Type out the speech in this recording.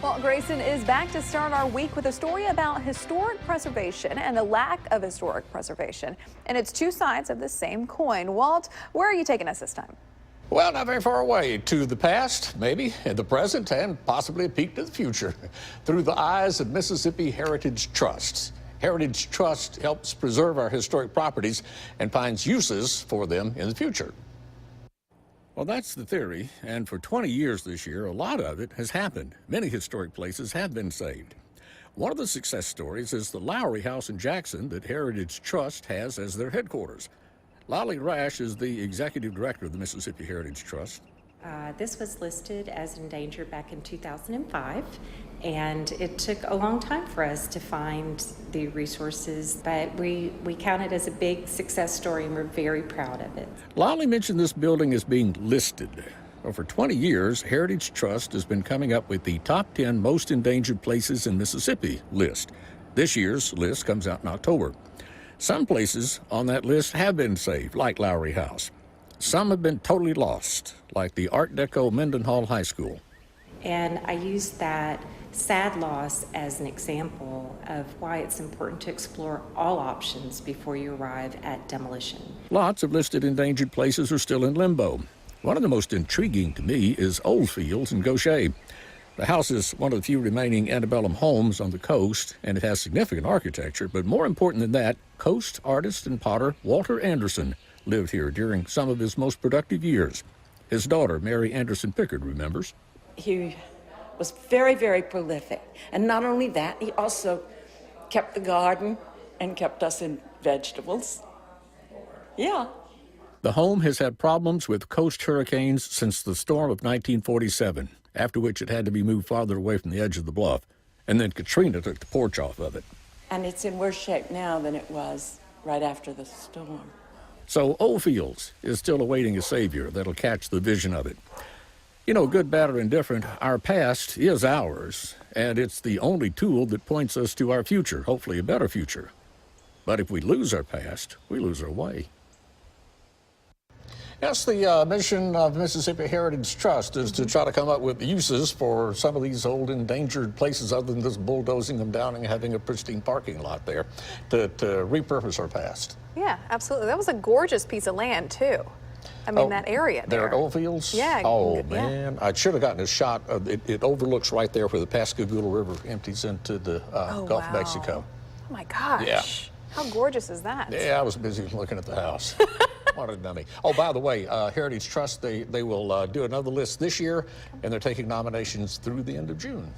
Well, Grayson is back to start our week with a story about historic preservation and the lack of historic preservation. And it's two sides of the same coin. Walt, where are you taking us this time? Well, not very far away. To the past, maybe, in the present, and possibly a peek to the future through the eyes of Mississippi Heritage Trusts. Heritage Trust helps preserve our historic properties and finds uses for them in the future. Well, that's the theory, and for 20 years this year, a lot of it has happened. Many historic places have been saved. One of the success stories is the Lowry House in Jackson that Heritage Trust has as their headquarters. Lolly Rash is the executive director of the Mississippi Heritage Trust. This was listed as endangered back in 2005, and it took a long time for us to find the resources, but we count it as a big success story, and we're very proud of it. Lolly mentioned this building as being listed. Well, for 20 years, Heritage Trust has been coming up with the top 10 most endangered places in Mississippi list. This year's list comes out in October. Some places on that list have been saved, like Lowry House. Some have been totally lost, like the Art Deco Mendenhall High School. And I use that sad loss as an example of why it's important to explore all options before you arrive at demolition. Lots of listed endangered places are still in limbo. One of the most intriguing to me is Oldfields in Gaucher. The house is one of the few remaining antebellum homes on the coast, and it has significant architecture, but more important than that, coast artist and potter Walter Anderson lived here during some of his most productive years. His daughter, Mary Anderson Pickard, remembers. He was very, very prolific. And not only that, he also kept the garden and kept us in vegetables. Yeah. The home has had problems with coast hurricanes since the storm of 1947, after which it had to be moved farther away from the edge of the bluff. And then Katrina took the porch off of it. And it's in worse shape now than it was right after the storm. So Oldfields is still awaiting a savior that'll catch the vision of it. You know, good, bad, or indifferent, our past is ours, and it's the only tool that points us to our future, hopefully a better future. But if we lose our past, we lose our way. Yes, the mission of Mississippi Heritage Trust is to try to come up with uses for some of these old endangered places other than just bulldozing them down and having a pristine parking lot there to repurpose our past. Yeah, absolutely. That was a gorgeous piece of land, too. I mean, that area there. There at Oldfields? Yeah. Oh, man. I should have gotten a shot. It overlooks right there where the Pascagoula River empties into the Gulf of Mexico. Oh, my gosh. Yeah. How gorgeous is that? Yeah, I was busy looking at the house. What a dummy. Oh, by the way, Heritage Trust, they will do another list this year, and they're taking nominations through the end of June.